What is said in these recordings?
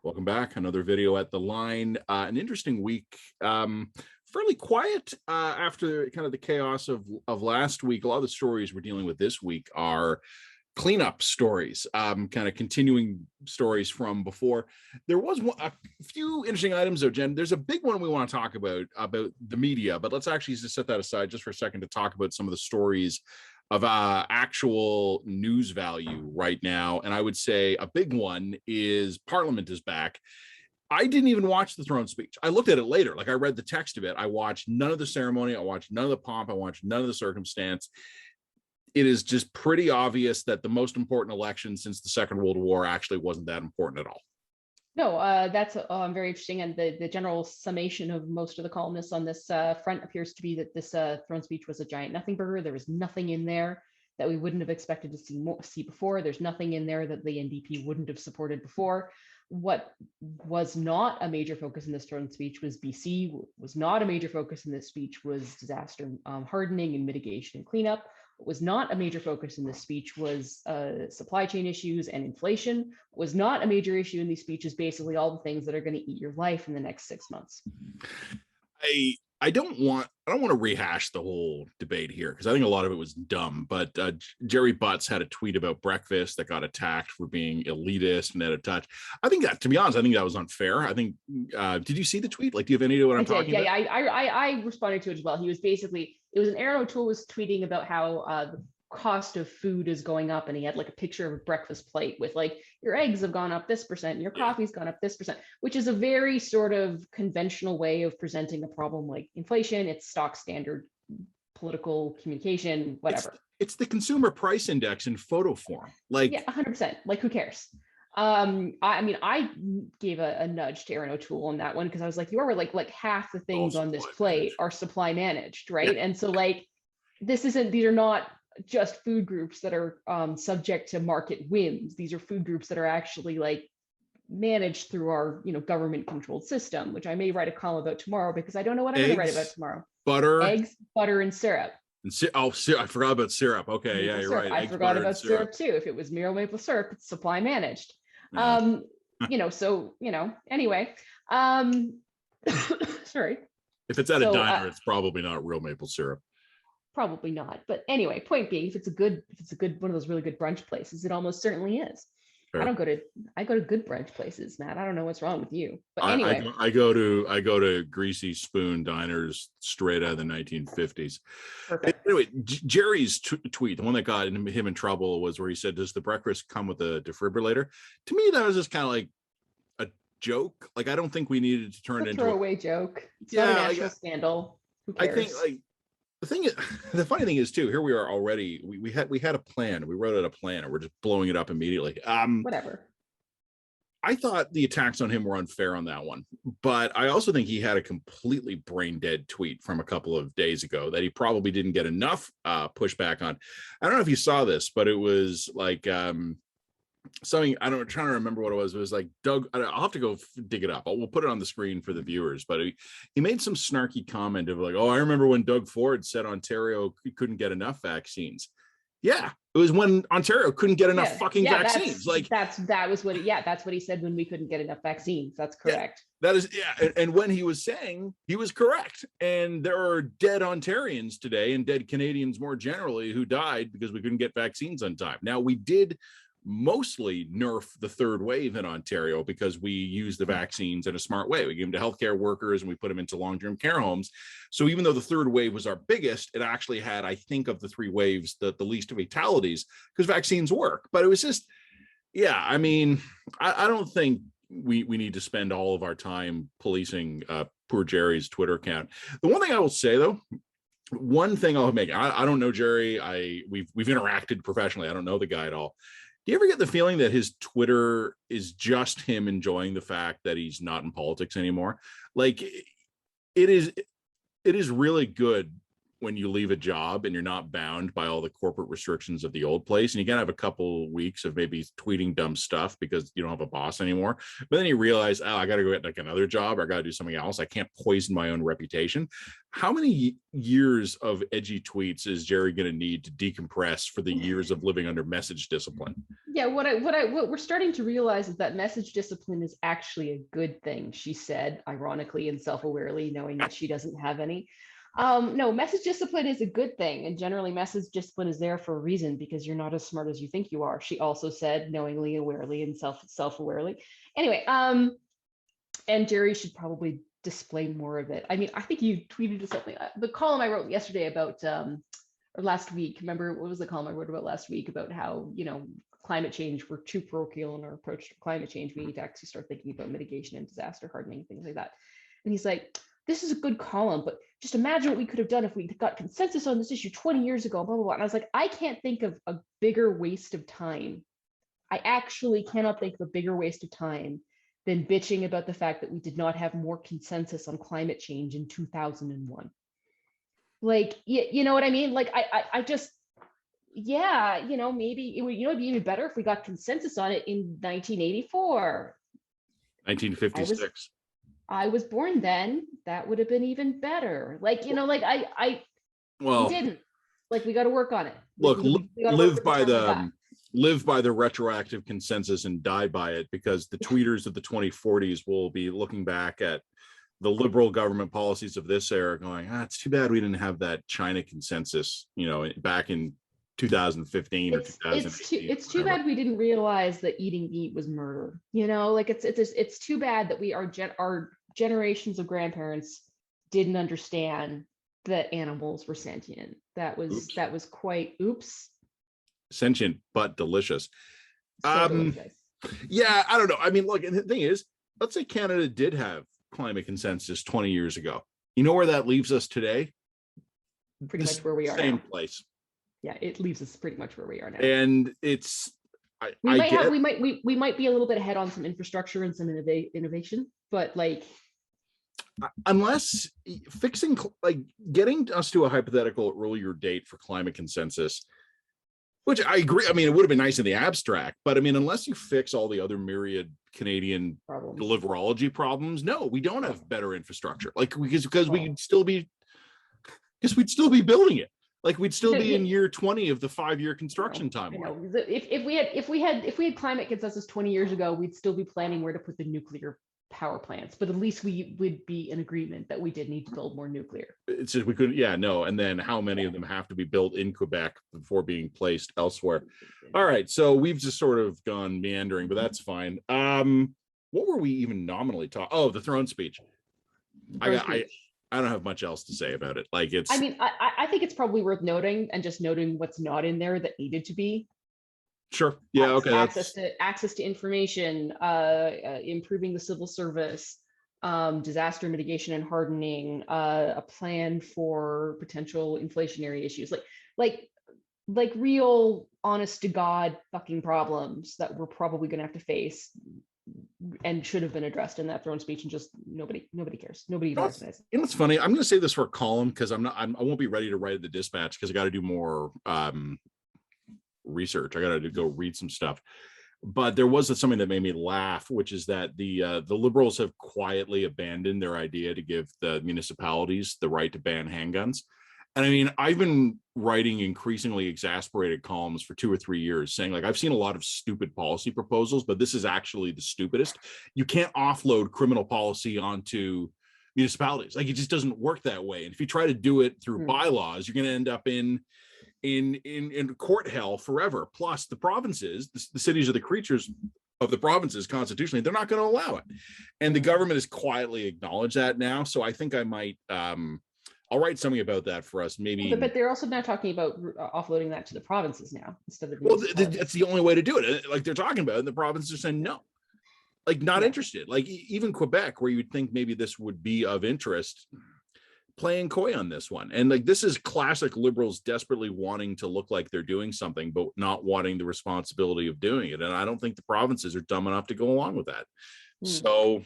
Welcome back. Another video at the line. An interesting week. Fairly quiet after kind of the chaos of last week. A lot of the stories we're dealing with this week are cleanup stories, kind of continuing stories from before. There was a few interesting items though, Jen. There's a big one we want to talk about the media, but let's actually just set that aside just for a second to talk about some of the stories of actual news value right now. And I would say a big one is Parliament is back. I didn't even watch the throne speech. I looked at it later. Like I read the text of it. I watched none of the ceremony. I watched none of the pomp. I watched none of the circumstance. It is just pretty obvious that the most important election since the Second World War actually wasn't that important at all. No, that's very interesting. And the general summation of most of the columnists on this front appears to be that this throne speech was a giant nothing burger. There was nothing in there that we wouldn't have expected to see before. There's nothing in there that the NDP wouldn't have supported before. What was not a major focus in this throne speech was BC. Was not a major focus in this speech was disaster hardening and mitigation and cleanup. What was not a major focus in this speech was supply chain issues and inflation. What was not a major issue in these speeches, basically all the things that are going to eat your life in the next 6 months. I don't want to rehash the whole debate here because I think a lot of it was dumb. But Jerry Butts had a tweet about breakfast that got attacked for being elitist and out of touch. I think that, to be honest, I think that was unfair. I think. Did you see the tweet? Like, do you have any idea what I'm talking about? Yeah, I responded to it as well. He was basically, it was an Aaron O'Toole was tweeting about how the cost of food is going up, and he had like a picture of a breakfast plate with like, your eggs have gone up this percent, your coffee's gone up this percent, which is a very sort of conventional way of presenting a problem like inflation. It's stock standard political communication, whatever. It's the consumer price index in photo form. Like, yeah, 100%. Like, who cares? I mean, I gave a nudge to Aaron O'Toole on that one because I was like, you are like half the things on this plate are supply managed, right? Yeah. And so like, these are not just food groups that are subject to market whims. These are food groups that are actually like managed through our government controlled system, which I may write a column about tomorrow because I don't know what I'm going to write about tomorrow. Eggs, butter, and syrup. And I forgot about syrup. Okay, yeah, you're right. I forgot about syrup too. If it was Miro maple syrup, it's supply managed. Yeah. Anyway. Sorry. If it's at a diner, it's probably not real maple syrup. Probably not. But anyway, point being, if it's a good one of those really good brunch places, it almost certainly is. Sure. I go to good brunch places, Matt. I don't know what's wrong with you. But anyway. I go to Greasy Spoon diners straight out of the 1950s. Perfect. Anyway, Jerry's tweet, the one that got him in trouble, was where he said, "Does the breakfast come with a defibrillator?" To me, that was just kind of like a joke. Like, I don't think we needed to turn it into a throwaway joke. It's not a national scandal. Who cares? I think like the funny thing is too, here we are already, we had a plan, we wrote out a plan, and we're just blowing it up immediately. Whatever. I thought the attacks on him were unfair on that one, but I also think he had a completely brain dead tweet from a couple of days ago that he probably didn't get enough pushback on. I don't know if you saw this, but it was like something, I'm trying to remember what it was. It was like Doug, I'll have to go dig it up. We'll put it on the screen for the viewers, but he made some snarky comment of like, "Oh, I remember when Doug Ford said Ontario couldn't get enough vaccines." Yeah, it was when Ontario couldn't get enough fucking vaccines. That's what he said when we couldn't get enough vaccines. That's correct. Yeah, that is, yeah. And when he was saying, he was correct. And there are dead Ontarians today and dead Canadians more generally who died because we couldn't get vaccines on time. Now, we did mostly nerf the third wave in Ontario because we used the vaccines in a smart way. We gave them to healthcare workers and we put them into long-term care homes. So even though the third wave was our biggest, it actually had, I think, of the three waves, the least fatalities because vaccines work. But it was just, yeah, I mean, I don't think we need to spend all of our time policing poor Jerry's Twitter account. The one thing I will say though, one thing I'll make, I don't know Jerry. We've interacted professionally. I don't know the guy at all. Do you ever get the feeling that his Twitter is just him enjoying the fact that he's not in politics anymore? Like, it is really good when you leave a job and you're not bound by all the corporate restrictions of the old place, and you can have a couple weeks of maybe tweeting dumb stuff because you don't have a boss anymore, but then you realize, oh, I got to go get like another job, or I got to do something else. I can't poison my own reputation. How many years of edgy tweets is Jerry going to need to decompress for the years of living under message discipline? Yeah, what we're starting to realize is that message discipline is actually a good thing, she said, ironically and self-awarely, knowing that she doesn't have any. No, message discipline is a good thing, and generally message discipline is there for a reason, because you're not as smart as you think you are, she also said, knowingly, awarely, and self-awarely. Anyway, and Jerry should probably display more of it. I mean, I think you tweeted something, the column I wrote yesterday about, or last week, remember, what was the column I wrote about last week about how, you know, climate change, we're too parochial in our approach to climate change, we need to actually start thinking about mitigation and disaster hardening, things like that. And he's like, this is a good column, but just imagine what we could have done if we got consensus on this issue 20 years ago, blah, blah, blah. And I was like, I can't think of a bigger waste of time. I actually cannot think of a bigger waste of time than bitching about the fact that we did not have more consensus on climate change in 2001. Like, you know what I mean? Like, I just, yeah, you know, maybe it would, you know, it'd be even better if we got consensus on it in 1984. 1956. I was born then. That would have been even better. Like, you know, like we didn't. Like, we got to work on it. Look, live by the retroactive consensus and die by it, because the tweeters of the 2040s will be looking back at the liberal government policies of this era going, it's too bad we didn't have that China consensus, you know, back in 2015 or 2018. It's too bad we didn't realize that eating meat was murder. You know, like it's too bad that our generations of grandparents didn't understand that animals were sentient. That was quite sentient but delicious. So delicious. Yeah, I don't know. I mean, look, and the thing is, let's say Canada did have climate consensus 20 years ago. You know where that leaves us today? Pretty much where we are same now. place. Yeah, it leaves us pretty much where we are now. And it's we might be a little bit ahead on some infrastructure and some innovation, but like, unless fixing, like, getting us to a hypothetical earlier date for climate consensus, which I agree, I mean, it would have been nice in the abstract, but I mean, unless you fix all the other myriad Canadian deliverology problems, no, we don't have better infrastructure. Like, because we'd still be building it. Like, we'd still be in year 20 of the 5-year construction timeline. If we had climate consensus 20 years ago, we'd still be planning where to put the nuclear power plants, but at least we would be in agreement that we did need to build more nuclear. It's just we could, yeah, no, and then how many of them have to be built in Quebec before being placed elsewhere? All right, so we've just sort of gone meandering, but that's fine. What were we even nominally talking? Oh, the throne speech. I don't have much else to say about it. Like, it's, I mean, I think it's probably worth noting, and just noting what's not in there that needed to be. Sure. Yeah. Okay. Access to information, improving the civil service, disaster mitigation and hardening, a plan for potential inflationary issues, like real, honest to God fucking problems that we're probably going to have to face and should have been addressed in that throne speech, and just nobody cares. Nobody even recognizes. You know, it's funny. I'm going to say this for a column because I won't be ready to write the dispatch because I got to do more research. I got to go read some stuff. But there was something that made me laugh, which is that the Liberals have quietly abandoned their idea to give the municipalities the right to ban handguns. And I mean, I've been writing increasingly exasperated columns for 2 or 3 years saying, like, I've seen a lot of stupid policy proposals, but this is actually the stupidest. You can't offload criminal policy onto municipalities. Like, it just doesn't work that way. And if you try to do it through bylaws, you're going to end up in court hell forever. Plus, the provinces, the cities are the creatures of the provinces constitutionally. They're not going to allow it. And the government has quietly acknowledged that now. So I think I might... I'll write something about that for us, maybe. But they're also now talking about offloading that to the provinces now instead of. Well, that's the only way to do it. Like, they're talking about it, and the provinces are saying no, like, not interested. Like, even Quebec, where you would think maybe this would be of interest, playing coy on this one. And like, this is classic liberals desperately wanting to look like they're doing something, but not wanting the responsibility of doing it. And I don't think the provinces are dumb enough to go along with that. So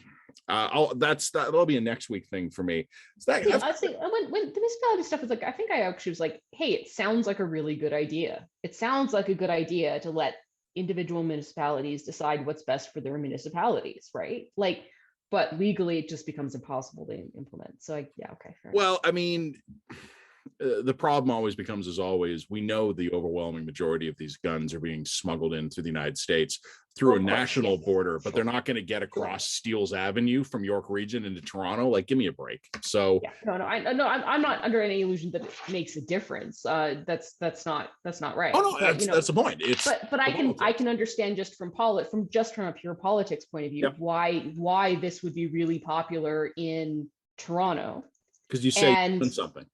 that'll be a next week thing for me. When the municipality stuff is like, I think I actually was like, hey, it sounds like a really good idea. It sounds like a good idea to let individual municipalities decide what's best for their municipalities, right? Like, but legally it just becomes impossible to implement. So yeah, okay. Well, I mean, the problem always becomes, as always, we know the overwhelming majority of these guns are being smuggled in through the United States through a national border, but they're not going to get across Steeles Avenue from York Region into Toronto. Like, give me a break. So I'm not under any illusion that it makes a difference. That's not right. Oh no, that's the point. But I can understand just from a pure politics point of view, why this would be really popular in Toronto. Because you say you've done something.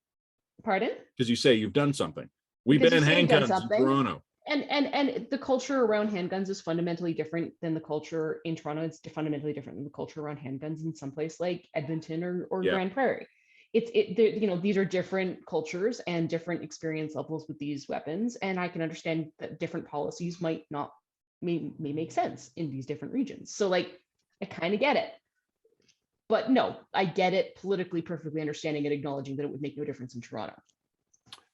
Pardon? Because you say you've done something. We've been in handguns in Toronto. And the culture around handguns is fundamentally different than the culture in Toronto. It's fundamentally different than the culture around handguns in some place like Edmonton or Grand Prairie. These are different cultures and different experience levels with these weapons. And I can understand that different policies may make sense in these different regions. So like, I kind of get it. But no, I get it politically, perfectly understanding and acknowledging that it would make no difference in Toronto.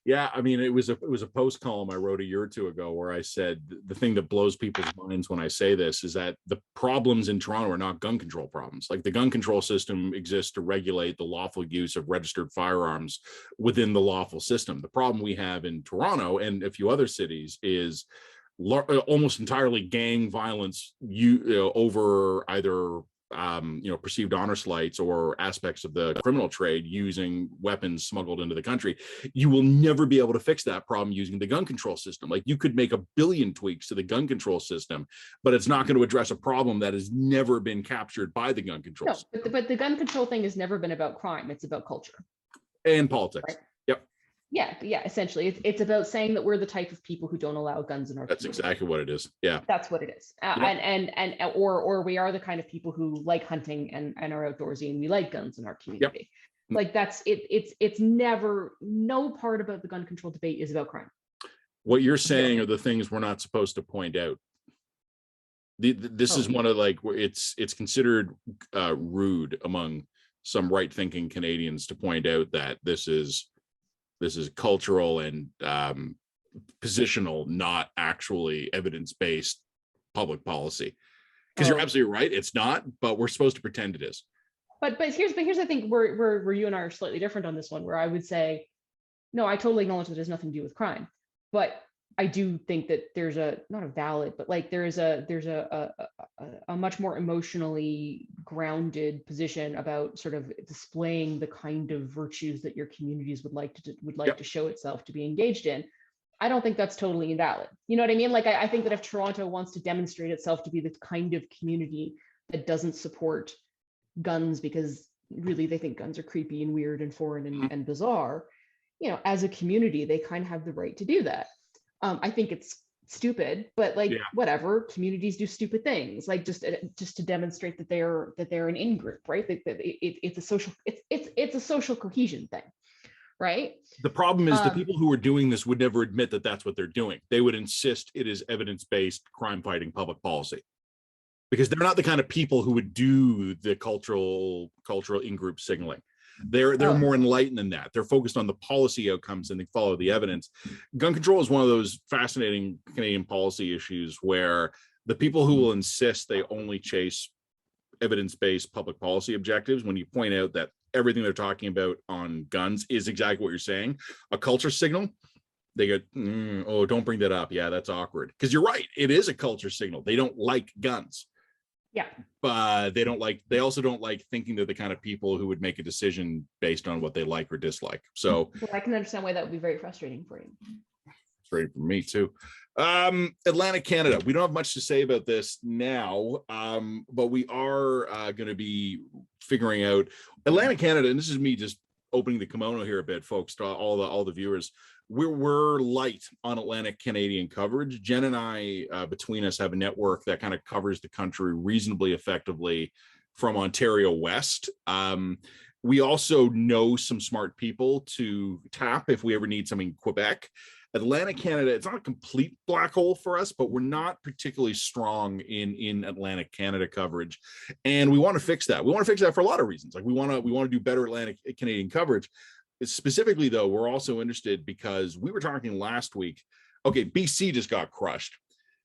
Yeah, I mean, it was a post column I wrote a year or two ago where I said the thing that blows people's minds when I say this is that the problems in Toronto are not gun control problems. Like, the gun control system exists to regulate the lawful use of registered firearms within the lawful system. The problem we have in Toronto and a few other cities is almost entirely gang violence over either perceived honor slights or aspects of the criminal trade using weapons smuggled into the country. You will never be able to fix that problem using the gun control system. Like, you could make a billion tweaks to the gun control system, but it's not going to address a problem that has never been captured by the gun control system. But the gun control thing has never been about crime. It's about culture and politics. Right? Yep. Yeah. Essentially, it's about saying that we're the type of people who don't allow guns in our That's community. Exactly what it is. Yeah. That's what it is. Or we are the kind of people who like hunting and are outdoorsy, and we like guns in our community. Yep. Like, that's it. It's never, no part about the gun control debate is about crime. What you're saying are the things we're not supposed to point out. This is one of, like, where it's considered rude among some right-thinking Canadians to point out that this is cultural and positional, not actually evidence-based public policy. Because you're absolutely right, it's not, but we're supposed to pretend it is. But here's I think where you and I are slightly different on this one, where I would say, no, I totally acknowledge that it has nothing to do with crime, but I do think that there's not a valid, but like there's a much more emotionally grounded position about sort of displaying the kind of virtues that your communities would like to show itself to be engaged in. I don't think that's totally invalid. You know what I mean? Like, I think that if Toronto wants to demonstrate itself to be the kind of community that doesn't support guns because really they think guns are creepy and weird and foreign and bizarre, as a community, they kind of have the right to do that. I think it's stupid, but whatever, communities do stupid things, like just to demonstrate that they're an in-group, right? It's a social cohesion thing, right? The problem is the people who are doing this would never admit that that's what they're doing. They would insist it is evidence-based crime-fighting public policy, because they're not the kind of people who would do the cultural in-group signaling. They're more enlightened than that. They're focused on the policy outcomes and they follow the evidence. Gun control is one of those fascinating Canadian policy issues where the people who will insist they only chase evidence-based public policy objectives, when you point out that everything they're talking about on guns is exactly what you're saying, a culture signal, they go, oh, don't bring that up. Yeah, that's awkward. Because you're right. It is a culture signal. They don't like guns. Yeah. But they also don't like thinking they're the kind of people who would make a decision based on what they like or dislike. So I can understand why that would be very frustrating for you. Frustrating for me too. Atlantic Canada. We don't have much to say about this now, but we are going to be figuring out Atlantic Canada, and this is me just opening the kimono here a bit, folks, to all the viewers. We're light on Atlantic Canadian coverage. Jen and I, between us, have a network that kind of covers the country reasonably effectively from Ontario West. We also know some smart people to tap if we ever need something in Quebec. Atlantic Canada, it's not a complete black hole for us, but we're not particularly strong in Atlantic Canada coverage. And we want to fix that. We want to fix that for a lot of reasons. Like we want to do better Atlantic Canadian coverage. Specifically, though, we're also interested because we were talking last week. Okay, BC just got crushed.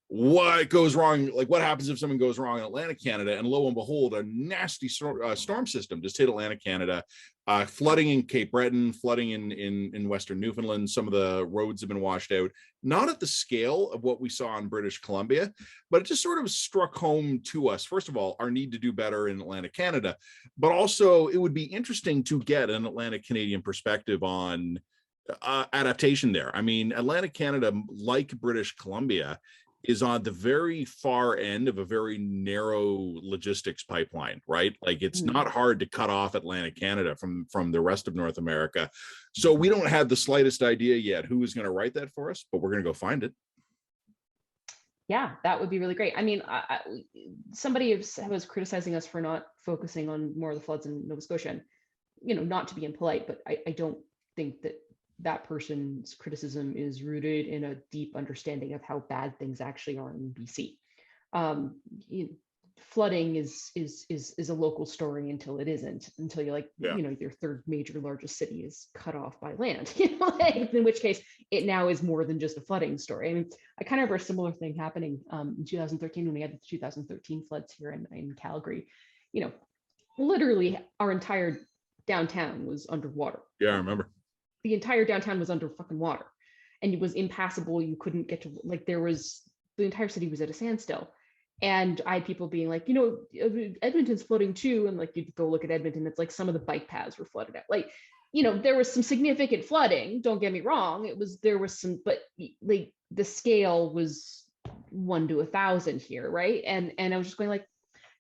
What goes wrong? Like what happens if something goes wrong in Atlantic Canada? And lo and behold, a nasty storm system just hit Atlantic Canada, flooding in Cape Breton, flooding in Western Newfoundland. Some of the roads have been washed out, not at the scale of what we saw in British Columbia, but it just sort of struck home to us. First of all, our need to do better in Atlantic Canada, but also it would be interesting to get an Atlantic Canadian perspective on adaptation there. I mean, Atlantic Canada, like British Columbia, is on the very far end of a very narrow logistics pipeline, right? Like it's not hard to cut off Atlantic Canada from the rest of North America. So we don't have the slightest idea yet who is going to write that for us, but we're going to go find it. Yeah, that would be really great. I mean, somebody was criticizing us for not focusing on more of the floods in Nova Scotia. And, you know, not to be impolite, but I don't think that person's criticism is rooted in a deep understanding of how bad things actually are in BC. Flooding is a local story until it isn't, until you're like, you know, your third major largest city is cut off by land, you know, in which case it now is more than just a flooding story. I mean, I kind of remember a similar thing happening in 2013 when we had the 2013 floods here in Calgary. You know, literally our entire downtown was underwater. Yeah, I remember. The entire downtown was under fucking water and it was impassable. You couldn't get to, like, the entire city was at a standstill. And I had people being like, you know, Edmonton's flooding too. And like, you'd go look at Edmonton, it's like some of the bike paths were flooded out. Like, you know, there was some significant flooding, don't get me wrong. There was some, but like the scale was 1 to 1,000 here. Right. And I was just going like,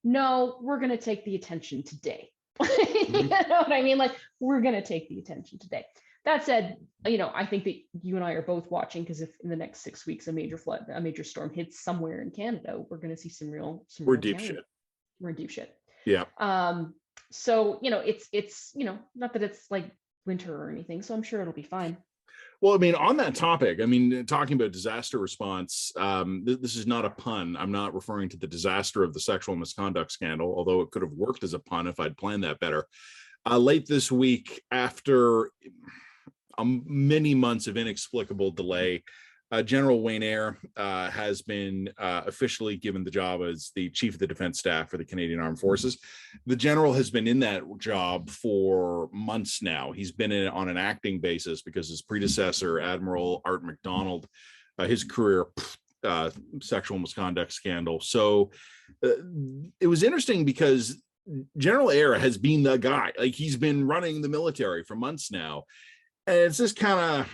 no, we're going to take the attention today. You know what I mean? Like, we're going to take the attention today. That said, you know, I think that you and I are both watching, because if in the next 6 weeks a major storm hits somewhere in Canada, we're going to see some real deep shit. We're in deep shit. Yeah. So, you know, it's you know, not that it's like winter or anything, so I'm sure it'll be fine. Well, I mean, on that topic, I mean, talking about disaster response, this is not a pun. I'm not referring to the disaster of the sexual misconduct scandal, although it could have worked as a pun if I'd planned that better. Late this week, after many months of inexplicable delay, General Wayne Eyre has been officially given the job as the Chief of the Defense Staff for the Canadian Armed Forces. The general has been in that job for months now. He's been in it on an acting basis because his predecessor, Admiral Art MacDonald, his career, sexual misconduct scandal. So it was interesting because General Eyre has been the guy. Like, he's been running the military for months now. And it's just kind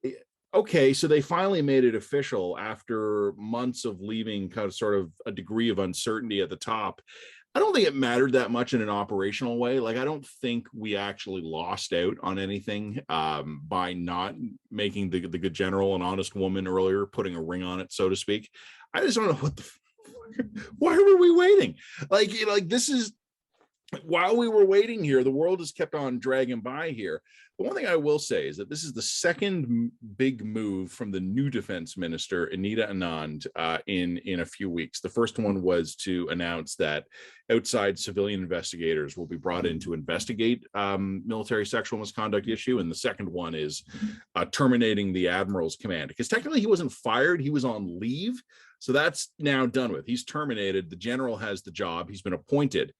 of, okay, so they finally made it official after months of leaving kind of sort of a degree of uncertainty at the top. I don't think it mattered that much in an operational way. Like, I don't think we actually lost out on anything by not making the good general an honest woman earlier, putting a ring on it, so to speak. I just don't know what why were we waiting? Like, you know, like this is, while we were waiting here, the world has kept on dragging by here. The one thing I will say is that this is the second big move from the new defense minister, Anita Anand, in a few weeks. The first one was to announce that outside civilian investigators will be brought in to investigate military sexual misconduct issue. And the second one is terminating the admiral's command, because technically he wasn't fired, he was on leave. So that's now done with. He's terminated. The general has the job. He's been appointed.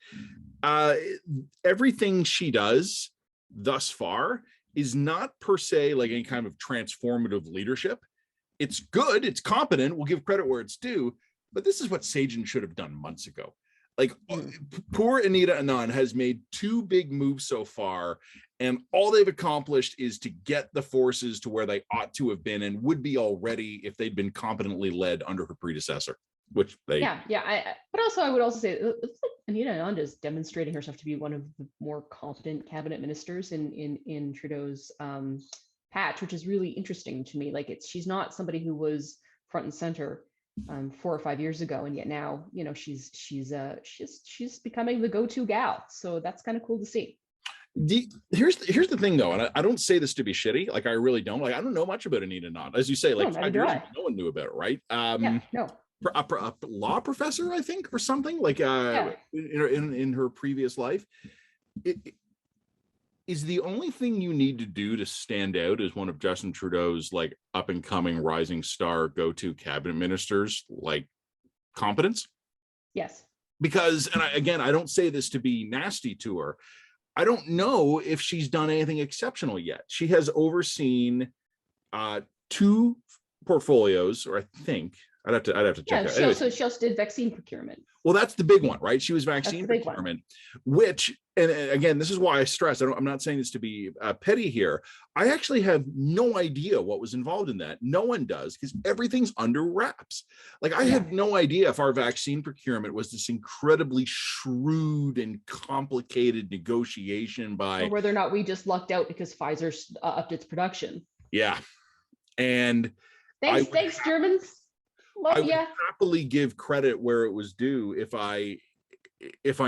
Everything she does thus far is not per se like any kind of transformative leadership. It's good. It's competent. We'll give credit where it's due. But this is what Sajjan should have done months ago. Like, poor Anita Anand has made two big moves so far, and all they've accomplished is to get the forces to where they ought to have been and would be already if they'd been competently led under her predecessor, which they... But also, I would also say Anita Anand is demonstrating herself to be one of the more competent cabinet ministers in Trudeau's patch, which is really interesting to me. Like, she's not somebody who was front and center 4 or 5 years ago, and yet now, you know, she's becoming the go-to gal. So that's kind of cool to see. Here's the thing though, and I don't say this to be shitty. Like I really don't. Like I don't know much about Anita Knott, as you say. No, Like neither 5 do years I. ago, no one knew about it, right? Yeah, no. A law professor, I think, or something like Yeah. in her previous life. It is the only thing you need to do to stand out as one of Justin Trudeau's like up and coming rising star go-to cabinet ministers, like competence. Yes. Because, and I don't say this to be nasty to her. I don't know if she's done anything exceptional yet. She has overseen 2 portfolios, or I think I'd have to check Yeah, out. Anyways, she also did vaccine procurement. well, that's the big one, right? She was vaccine That's the big procurement, which, and again, this is why I stress, I'm not saying this to be petty here. I actually have no idea what was involved in that. No one does, because everything's under wraps. Like I had no idea if our vaccine procurement was this incredibly shrewd and complicated negotiation by, Or whether or not we just lucked out because Pfizer upped its production. yeah. And Thanks, Germans. I would happily give credit where it was due if I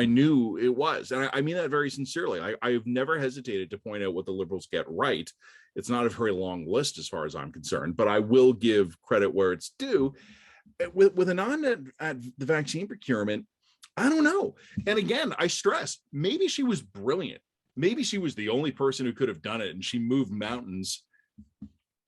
knew it was. And I mean that very sincerely. I've never hesitated to point out what the Liberals get right. It's not a very long list as far as I'm concerned, but I will give credit where it's due. With an on at the vaccine procurement, I don't know. And again, I stress, maybe she was brilliant. Maybe she was the only person who could have done it and she moved mountains.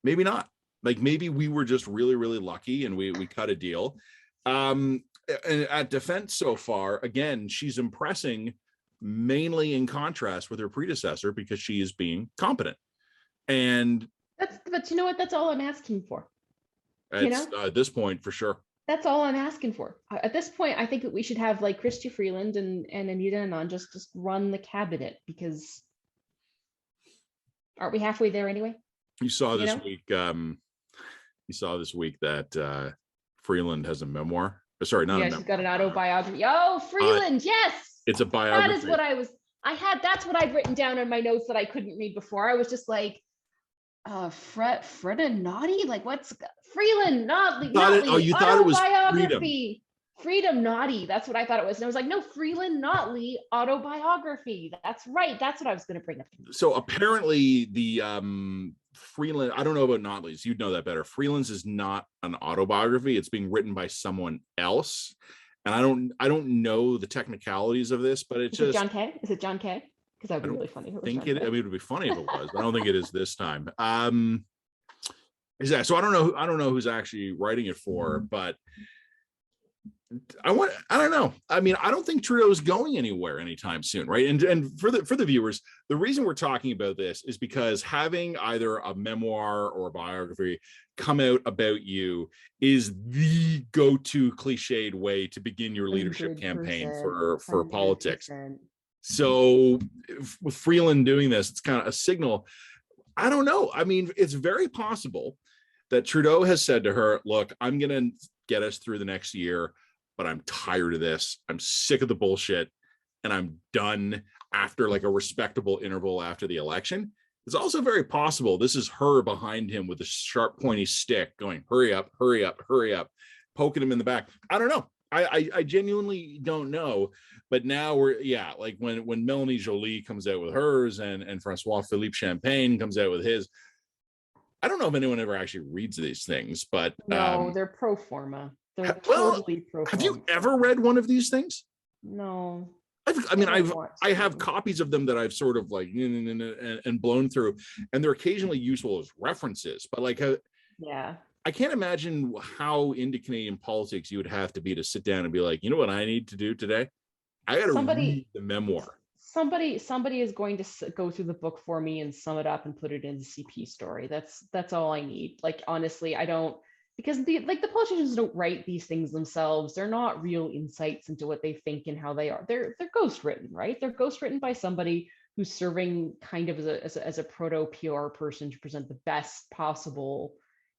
Maybe not. Like maybe we were just really, really lucky and we cut a deal. And at defense so far, again, she's impressing mainly in contrast with her predecessor because she is being competent. And but you know what? That's all I'm asking for. At this point, for sure. That's all I'm asking for. At this point, I think that we should have like Chrystia Freeland and Anita Anand just run the cabinet, because aren't we halfway there anyway? You saw this week. You saw this week that Freeland has a memoir. Sorry, not a memoir. She's got an autobiography. Oh, Freeland, yes. It's a biography. That is what that's what I've written down in my notes that I couldn't read before. I was just like, Fred and Naughty? Like what's Freeland, Naughty? You thought it was Freedom Naughty. That's what I thought it was. And I was like, no, Freeland Notley autobiography. That's right. That's what I was going to bring up. So apparently the Freeland, I don't know about Notley's, you'd know that better. Freeland's is not an autobiography. It's being written by someone else. And I don't know the technicalities of this, but it's just John Kay? Is it John Kay? Because that would be really funny. It would be funny if it was, but I don't think it is this time. So I don't know who's actually writing it for, but I don't know. I mean, I don't think Trudeau's going anywhere anytime soon, right? And for the viewers, the reason we're talking about this is because having either a memoir or a biography come out about you is the go-to cliched way to begin your leadership campaign for 100%. Politics. So with Freeland doing this, it's kind of a signal. I don't know. I mean, it's very possible that Trudeau has said to her, look, I'm going to get us through the next year, but I'm tired of this. I'm sick of the bullshit and I'm done after like a respectable interval after the election. It's also very possible this is her behind him with a sharp, pointy stick going, hurry up, hurry up, hurry up, poking him in the back. I don't know. I genuinely don't know. But now like when Melanie Joly comes out with hers and Francois Philippe Champagne comes out with his, I don't know if anyone ever actually reads these things, but no, they're pro forma. They're totally pro forma. Have you ever read one of these things? No. I have copies of them that I've sort of like and blown through, and they're occasionally useful as references, but like I can't imagine how into Canadian politics you would have to be to sit down and be like, you know what I need to do today? I got to read the memoir. Somebody is going to go through the book for me and sum it up and put it in the CP story. That's all I need. Like, honestly, I don't, because the politicians don't write these things themselves. They're not real insights into what they think and how they are. They're ghost written, right? They're ghost written by somebody who's serving kind of as a proto PR person to present the best possible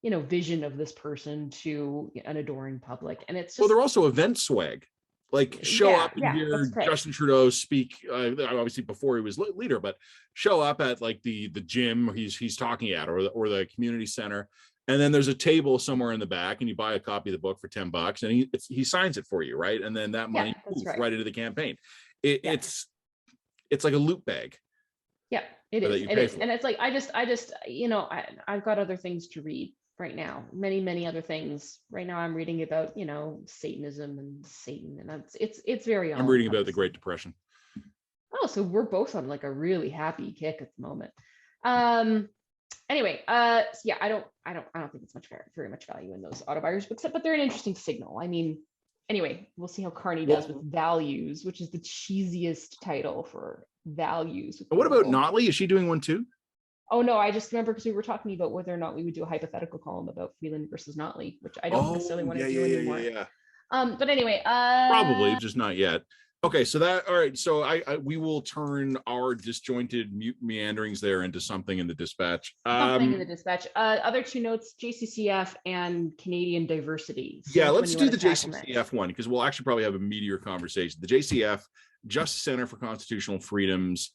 vision of this person to an adoring public. And it's just, well, they're also event swag. Like show up and hear Justin Trudeau speak, obviously before he was leader, but show up at like the gym he's talking at, or the community center, and then there's a table somewhere in the back, and you buy a copy of the book for $10, and he signs it for you, right? And then that money right into the campaign. It's like a loot bag. Yeah, it that is. you It pay is. for. And it's like, I've got other things to read right now. Many other things. Right now I'm reading about, Satanism and Satan. And it's very I'm reading about the all-encompassing. Great Depression. Oh, so we're both on like a really happy kick at the moment. Um, anyway, so yeah, I don't think it's very much value in those autobiographies books, but they're an interesting signal. I mean, anyway, we'll see how Carney does with Values, which is the cheesiest title for values. What about Notley? Is she doing one too? Oh no, I just remember because we were talking about whether or not we would do a hypothetical column about Freeland versus Notley, which I don't necessarily want to do anymore. Yeah. But anyway, Probably just not yet. Okay, so all right. So we will turn our disjointed meanderings there into something in the dispatch. Other two notes: JCCF and Canadian diversity. Yeah, let's do the JCCF one because we'll actually probably have a meatier conversation. The JCF, Justice Center for Constitutional Freedoms.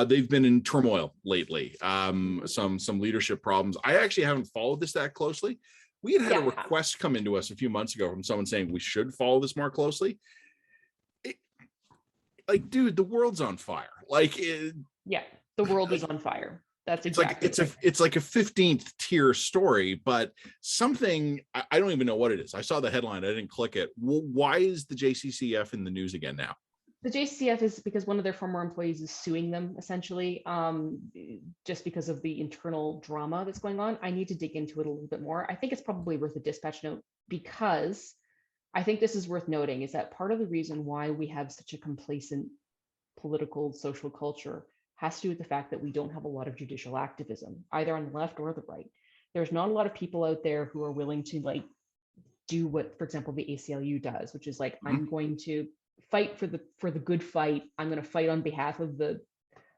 They've been in turmoil lately. Some leadership problems. I actually haven't followed this that closely. We had a request come into us a few months ago from someone saying we should follow this more closely. Like, dude, the world's on fire. Yeah, the world is on fire. That's exactly. It's like a 15th tier story, but something I don't even know what it is. I saw the headline, I didn't click it. Well, why is the JCCF in the news again now? The JCCF is because one of their former employees is suing them, essentially, just because of the internal drama that's going on. I need to dig into it a little bit more. I think it's probably worth a dispatch note because I think this is worth noting is that part of the reason why we have such a complacent political social culture has to do with the fact that we don't have a lot of judicial activism, either on the left or the right. There's not a lot of people out there who are willing to do what, for example, the ACLU does, which is I'm going to fight for the good fight. I'm going to fight on behalf of the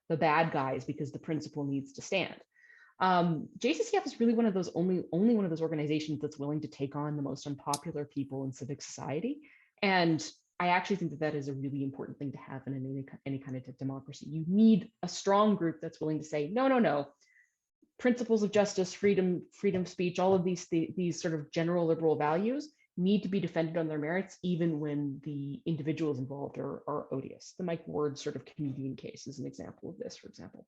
bad guys because the principle needs to stand. JCCF is really one of those only one of those organizations that's willing to take on the most unpopular people in civic society. And I actually think that is a really important thing to have in any kind of democracy. You need a strong group that's willing to say, no, principles of justice, freedom of speech, all of these sort of general liberal values need to be defended on their merits, even when the individuals involved are odious. The Mike Ward sort of comedian case is an example of this, for example.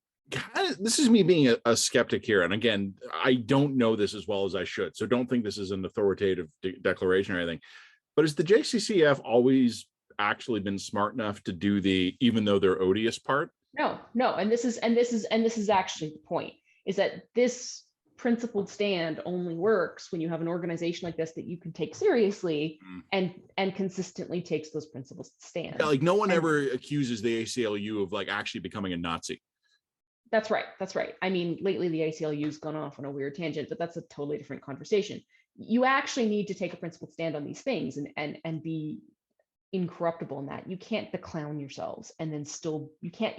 This is me being a skeptic here. And again, I don't know this as well as I should. So don't think this is an authoritative declaration or anything. But has the JCCF always actually been smart enough to do even though they're odious part? No. And this is actually the point, is that this principled stand only works when you have an organization like this that you can take seriously and consistently takes those principles to stand. Yeah, no one ever accuses the ACLU of actually becoming a Nazi. That's right. I mean, lately the ACLU's gone off on a weird tangent, but that's a totally different conversation. You actually need to take a principled stand on these things and be incorruptible in that. You can't beclown yourselves and then still you can't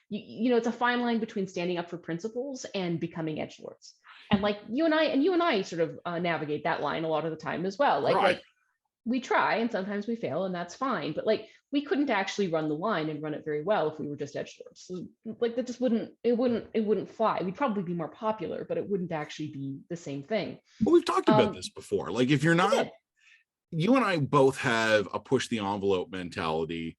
it's a fine line between standing up for principles and becoming edgelords. And you and I sort of navigate that line a lot of the time as well. We try and sometimes we fail, and that's fine. But we couldn't actually run the line and run it very well if we were just edgelords. So that just wouldn't fly. We'd probably be more popular, but it wouldn't actually be the same thing. Well, we've talked about this before. If you're not, you and I both have a push the envelope mentality.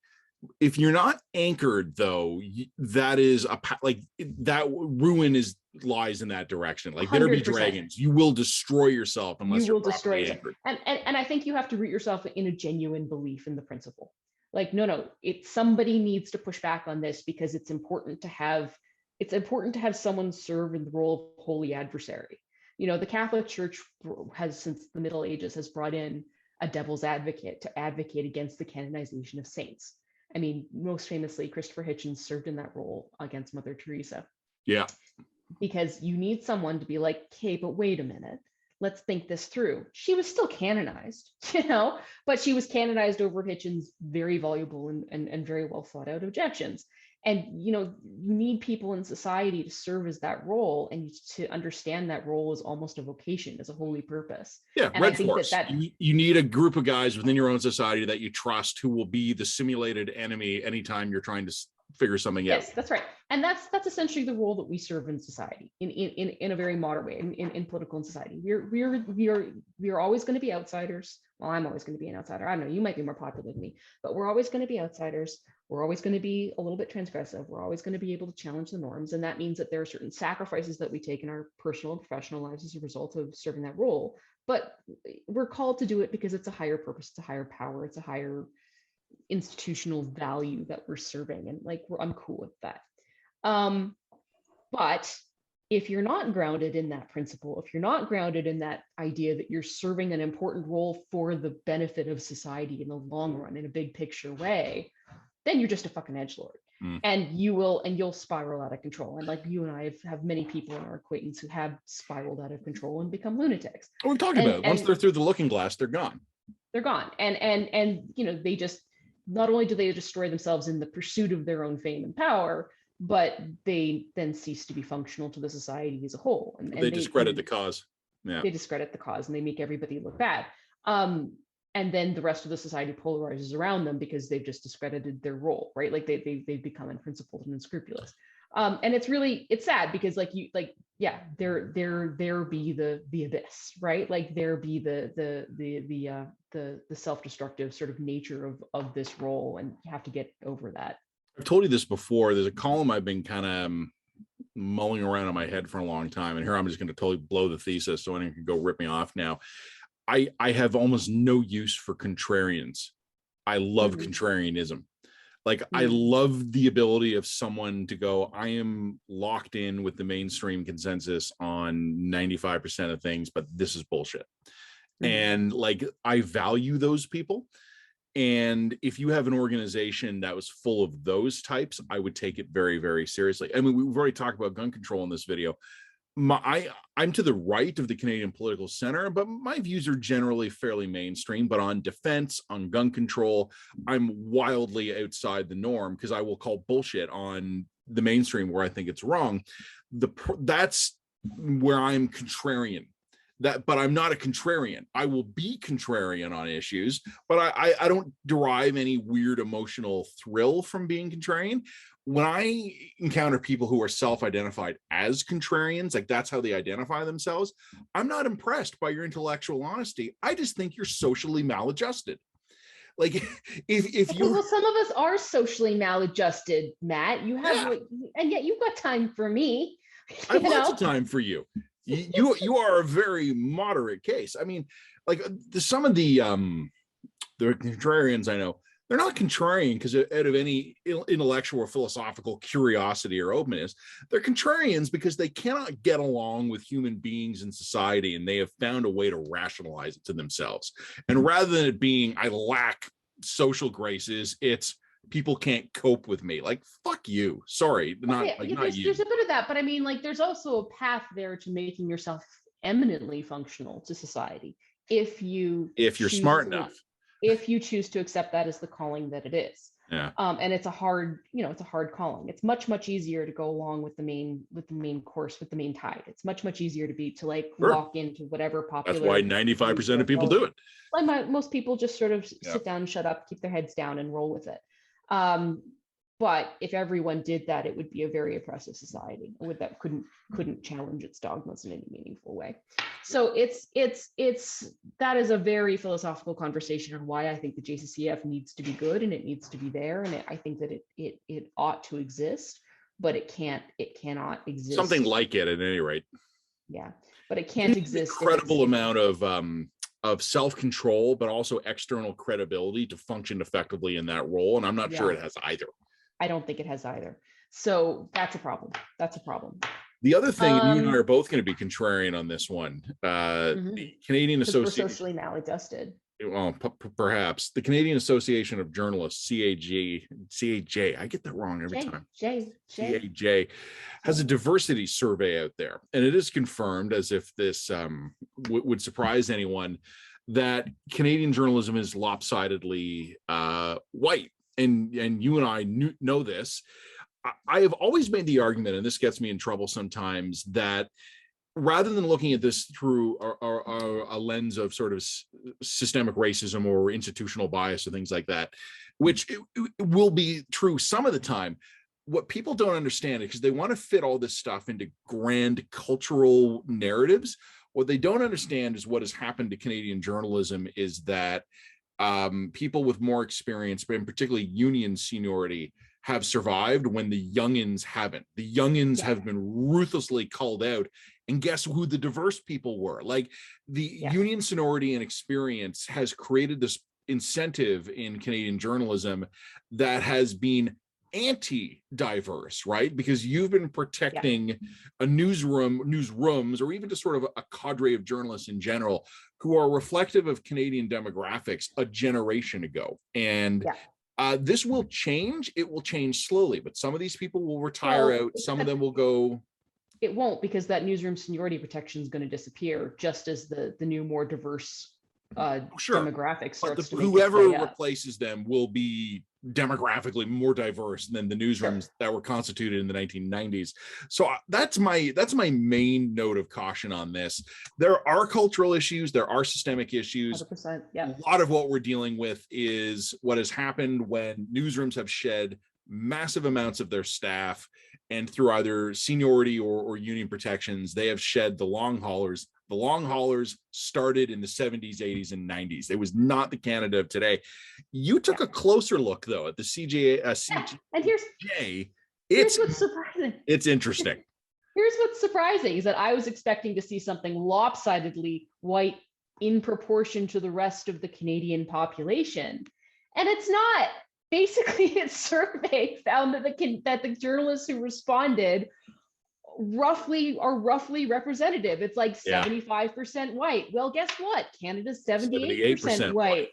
If you're not anchored, though, that is that ruin lies in that direction. There be dragons. You will destroy yourself unless you're properly anchored. And I think you have to root yourself in a genuine belief in the principle. No, somebody needs to push back on this because it's important to have someone serve in the role of holy adversary. The Catholic Church has, since the Middle Ages, has brought in a devil's advocate to advocate against the canonization of saints. I mean, most famously, Christopher Hitchens served in that role against Mother Teresa. Yeah. Because you need someone to be like, okay, but wait a minute, let's think this through. She was still canonized, but she was canonized over Hitchens' very voluble and very well thought out objections. And, you need people in society to serve as that role and to understand that role as almost a vocation, as a holy purpose. Yeah, and Red Force. You need a group of guys within your own society that you trust who will be the simulated enemy anytime you're trying to figure something out. Yes, that's right. And that's essentially the role that we serve in society in a very modern way, in political and society. We are always going to be outsiders. Well, I'm always going to be an outsider. I don't know, you might be more popular than me, but we're always going to be outsiders. We're always going to be a little bit transgressive. We're always going to be able to challenge the norms. And that means that there are certain sacrifices that we take in our personal and professional lives as a result of serving that role. But we're called to do it because it's a higher purpose, it's a higher power, it's a higher institutional value that we're serving. And like, I'm cool with that. But if you're not grounded in that principle, if you're not grounded in that idea that you're serving an important role for the benefit of society in the long run, in a big picture way, then you're just a fucking edgelord. And you'll spiral out of control. And like you and I have many people in our acquaintance who have spiraled out of control and become lunatics. We're talking about once they're through the looking glass, they're gone. They're gone. And you know, they just, not only do they destroy themselves in the pursuit of their own fame and power, but they then cease to be functional to the society as a whole. And they discredit the cause. Yeah. They discredit the cause and they make everybody look bad. And then the rest of the society polarizes around them because they've just discredited their role, right? Like they've become unprincipled and unscrupulous. And it's sad because there be the abyss, right? Like there be the self-destructive sort of nature of this role, and you have to get over that. I've told you this before. There's a column I've been kind of mulling around in my head for a long time, and here I'm just going to totally blow the thesis so anyone can go rip me off now. I have almost no use for contrarians. I love contrarianism. Like I love the ability of someone to go, I am locked in with the mainstream consensus on 95% of things, but this is bullshit. And like, I value those people. And if you have an organization that was full of those types, I would take it very, very seriously. I mean, we've already talked about gun control in this video. I'm to the right of the Canadian political center, but my views are generally fairly mainstream. But on defense, on gun control, I'm wildly outside the norm because I will call bullshit on the mainstream where I think it's wrong. That's where I'm contrarian. But I'm not a contrarian. I will be contrarian on issues, but I don't derive any weird emotional thrill from being contrarian. When I encounter people who are self-identified as contrarians, like that's how they identify themselves, I'm not impressed by your intellectual honesty. I just think you're socially maladjusted. Like if you, well, some of us are socially maladjusted, Matt. You have, and yet you've got time for me. I have lots of time for you. You are a very moderate case. I mean, like some of the contrarians I know, they're not contrarian because out of any intellectual or philosophical curiosity or openness. They're contrarians because they cannot get along with human beings in society, and they have found a way to rationalize it to themselves. And rather than it being, I lack social graces, it's people can't cope with me. Like, fuck you. Sorry, not you. There's a bit of that, but I mean, like, there's also a path there to making yourself eminently functional to society if you're smart enough. If you choose to accept that as the calling that it is. Yeah. And it's a hard calling. It's much easier to go along with the main course, with the main tide. It's much easier to walk into whatever popular. That's why 95% of people do it. Like most people just sort of sit down, shut up, keep their heads down, and roll with it. But if everyone did that, it would be a very oppressive society that couldn't challenge its dogmas in any meaningful way. So that is a very philosophical conversation on why I think the JCCF needs to be good and it needs to be there, and I think that it ought to exist, but it cannot exist. Something like it, at any rate. Yeah, but it can't exist. Incredible amount of self-control, but also external credibility to function effectively in that role, and I'm not sure it has either. I don't think it has either. So that's a problem. The other thing, and you and I are both going to be contrarian on this one. The Canadian Association. We're socially maladjusted. Well, perhaps the Canadian Association of Journalists, CAJ. I get that wrong every time. CAJ has a diversity survey out there, and it is confirmed, as if this would surprise anyone, that Canadian journalism is lopsidedly white. And you and I know this. I have always made the argument, and this gets me in trouble sometimes, that rather than looking at this through a lens of sort of systemic racism or institutional bias or things like that, which it will be true some of the time, what people don't understand is because they want to fit all this stuff into grand cultural narratives. What they don't understand is what has happened to Canadian journalism is that people with more experience, but in particularly union seniority, have survived when the youngins haven't. The youngins have been ruthlessly culled out. And guess who the diverse people were? Like, the union seniority and experience has created this incentive in Canadian journalism that has been anti-diverse, right? Because you've been protecting a newsrooms, or even just sort of a cadre of journalists in general who are reflective of Canadian demographics a generation ago. And this will change. It will change slowly, but some of these people will retire out. Some of them will go. It won't, because that newsroom seniority protection is going to disappear, just as the new more diverse demographics starts to whoever replaces them will be demographically more diverse than the newsrooms that were constituted in the 1990s. So that's my main note of caution on this. There are cultural issues, there are systemic issues. 100%, a lot of what we're dealing with is what has happened when newsrooms have shed massive amounts of their staff, and through either seniority or union protections, they have shed the long haulers. The long haulers started in the 70s, 80s, and 90s. It was not the Canada of today. You took a closer look, though, at the CJA. And here's what's surprising. It's interesting. Here's what's surprising is that I was expecting to see something lopsidedly white in proportion to the rest of the Canadian population. And it's not. Basically, its survey found that the journalists who responded are roughly representative. It's like 75% white. Well, guess what? Canada's 78% white.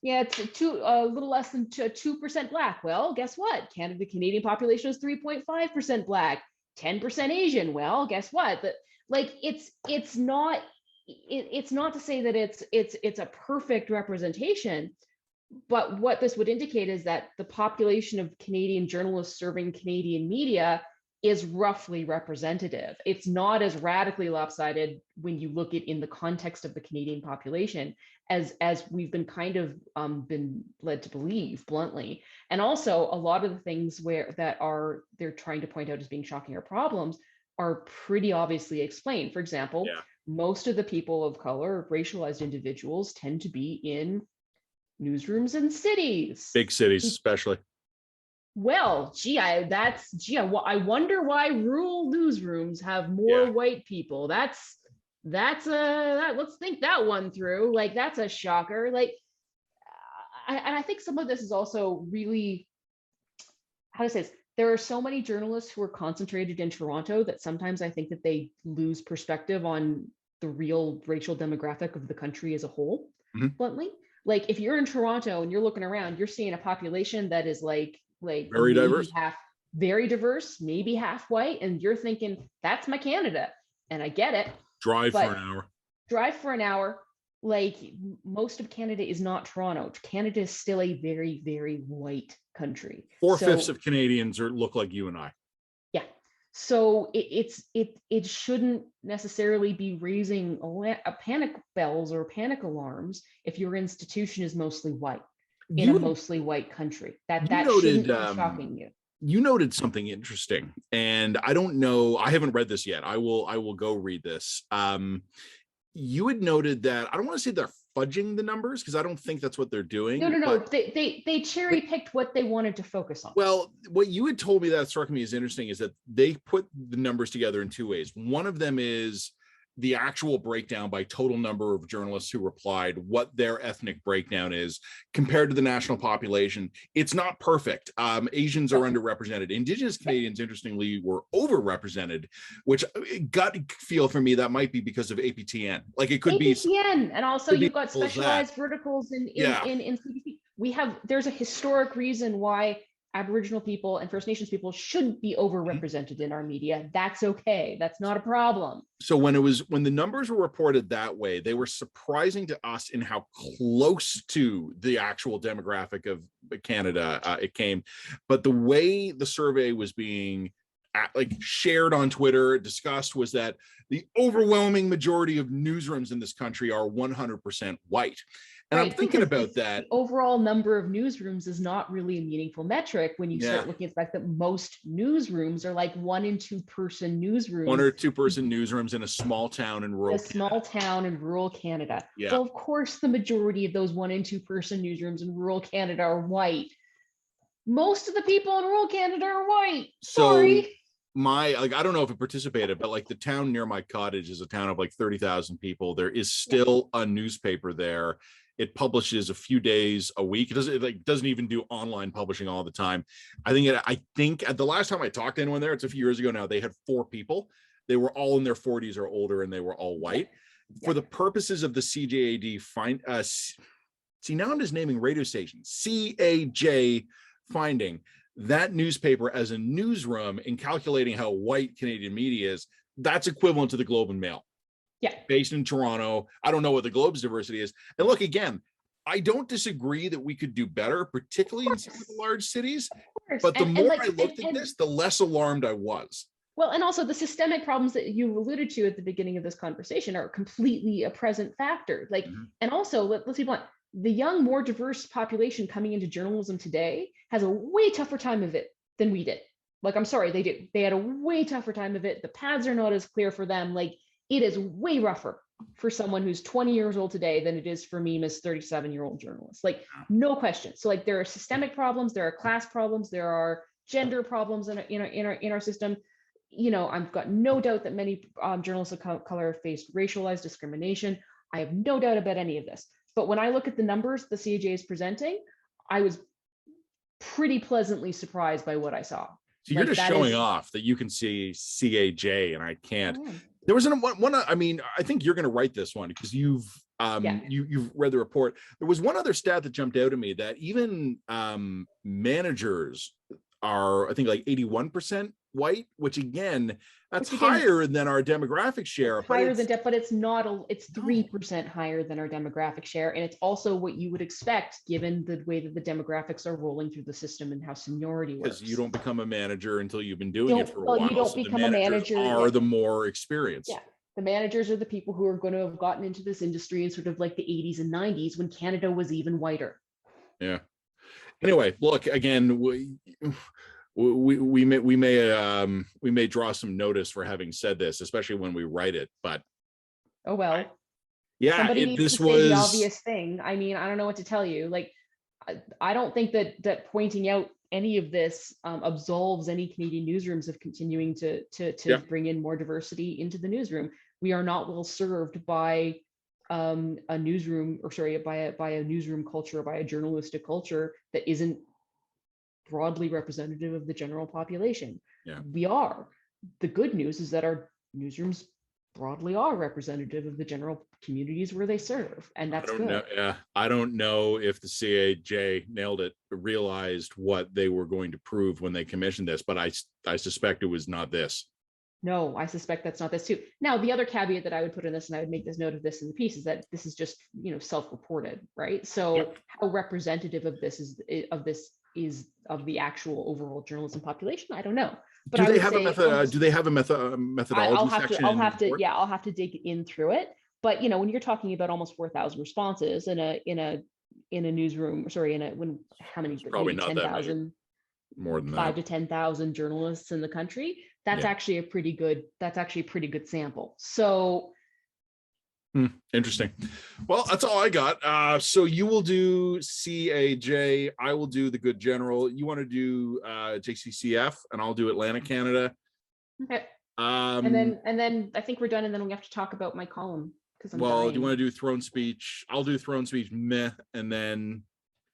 Yeah, it's a little less than 2% black. Well, guess what? The Canadian population is 3.5% black, 10% Asian. Well, guess what? It's not to say that it's a perfect representation. But what this would indicate is that the population of Canadian journalists serving Canadian media is roughly representative. It's not as radically lopsided when you look at in the context of the Canadian population as we've been kind of been led to believe, bluntly. And also, a lot of the things they're trying to point out as being shocking or problems are pretty obviously explained. For example, most of the people of color, racialized individuals, tend to be in newsrooms in cities, big cities especially. Well, I wonder why rural newsrooms have more white people. Let's think that one through. Like, that's a shocker. Like, I think some of this is also really, how to say this, there are so many journalists who are concentrated in Toronto that sometimes I think that they lose perspective on the real racial demographic of the country as a whole, bluntly. Like, if you're in Toronto and you're looking around, you're seeing a population that is like very diverse, very diverse, maybe half white, and you're thinking, that's my Canada. And I get it. Drive for an hour. Like, most of Canada is not Toronto. Canada is still a very, very white country. 4/5 of Canadians look like you and I. Yeah. So it shouldn't necessarily be raising a panic bells or panic alarms if your institution is mostly white in a mostly white country. That shouldn't be shocking you. You noted something interesting, and I don't know. I haven't read this yet. I will go read this. You had noted that, I don't want to say they're fudging the numbers, because I don't think that's what they're doing. No. They cherry picked what they wanted to focus on. Well, what you had told me that struck me as interesting is that they put the numbers together in two ways. One of them is the actual breakdown by total number of journalists who replied, what their ethnic breakdown is compared to the national population. It's not perfect. Asians are underrepresented. Indigenous Canadians, interestingly, were overrepresented, which gut feel for me that might be because of APTN. Like, it could be APTN, and also you've got specialized verticals in CBC. There's a historic reason why Aboriginal people and First Nations people should be overrepresented in our media. That's okay. That's not a problem. So when the numbers were reported that way, they were surprising to us in how close to the actual demographic of Canada it came. But the way the survey was being shared on Twitter, discussed, was that the overwhelming majority of newsrooms in this country are 100% white. And I'm Right, thinking because about that. the overall number of newsrooms is not really a meaningful metric when you Yeah. start looking at the fact that most newsrooms are like 1 and 2 person newsrooms. 1 or 2 person newsrooms in a small town in rural small town in rural Canada. Yeah. Well, of course, the majority of those 1 and 2 person newsrooms in rural Canada are white. Most of the people in rural Canada are white. Sorry. So I don't know if it participated, but like the town near my cottage is a town of like 30,000 people. There is still a newspaper there. It publishes a few days a week. It doesn't even do online publishing all the time. I think at the last time I talked to anyone there, it's a few years ago now, they had 4 people. They were all in their 40s or older, and they were all white. For the purposes of the CJAD see, now I'm just naming radio stations. CAJ finding that newspaper as a newsroom in calculating how white Canadian media is, that's equivalent to the Globe and Mail. Yeah. Based in Toronto. I don't know what the Globe's diversity is. And look, again, I don't disagree that we could do better, particularly in some of the large cities. But the more I looked at this, the less alarmed I was. Well, and also the systemic problems that you alluded to at the beginning of this conversation are completely a present factor. Like, and also let's be blunt, the young, more diverse population coming into journalism today has a way tougher time of it than we did. Like, I'm sorry, they do. They had a way tougher time of it. The paths are not as clear for them. Like, it is way rougher for someone who's 20 years old today than it is for me, as 37-year-old journalist. Like, no question. So like, there are systemic problems, there are class problems, there are gender problems in our system. You know, I've got no doubt that many journalists of color have faced racialized discrimination. I have no doubt about any of this. But when I look at the numbers the CAJ is presenting, I was pretty pleasantly surprised by what I saw. So you're just showing off that you can see CAJ and I can't. There was one. I mean, I think you're going to write this one because you've read the report. There was one other stat that jumped out at me that even managers are, I think, like 81% white, which again, that's higher than our demographic share. But it's not. It's 3% higher than our demographic share, and it's also what you would expect given the way that the demographics are rolling through the system and how seniority works. Because you don't become a manager until you've been doing it for a while. You don't become a manager. Are the more experienced. Yeah. The managers are the people who are going to have gotten into this industry in sort of like the 80s and 90s when Canada was even whiter. Yeah. Anyway, look, again, we may draw some notice for having said this, especially when we write it, but oh well. Yeah, somebody needs to say the obvious thing. I mean, I don't know what to tell you. Like, I don't think that pointing out any of this absolves any Canadian newsrooms of continuing to bring in more diversity into the newsroom. We are not well served by a newsroom, or sorry, by a newsroom culture, by a journalistic culture that isn't broadly representative of the general population. Yeah. We are. The good news is that our newsrooms broadly are representative of the general communities where they serve, and that's good. I don't know if the CAJ nailed it, realized what they were going to prove when they commissioned this, but I suspect it was not this. No, I suspect that's not this too. Now, the other caveat that I would put in this, and I would make this note of this in the piece, is that this is just, self-reported, right? So how representative of this is of the actual overall journalism population? I don't know. But do they have a methodology section? I'll have to dig in through it. But when you're talking about almost 4,000 responses in a newsroom, how many? Probably not 10,000. More than 5 to 10,000 journalists in the country. That's actually a pretty good sample. So interesting. Well, that's all I got. So you will do CAJ, I will do the Good General. You want to do JCCF, and I'll do Atlantic Canada. Okay. And then I think we're done, and then we have to talk about my column because I'm dying. Do you want to do Throne Speech? I'll do Throne Speech, and then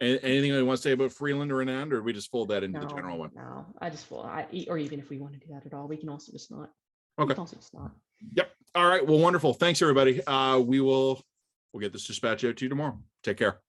anything you want to say about Freeland or Anand, or we just fold that into the general one? No, I just fold. Or even if we want to do that at all, we can also just not. Okay. Yep. All right. Well, wonderful. Thanks, everybody. We'll get this dispatch out to you tomorrow. Take care.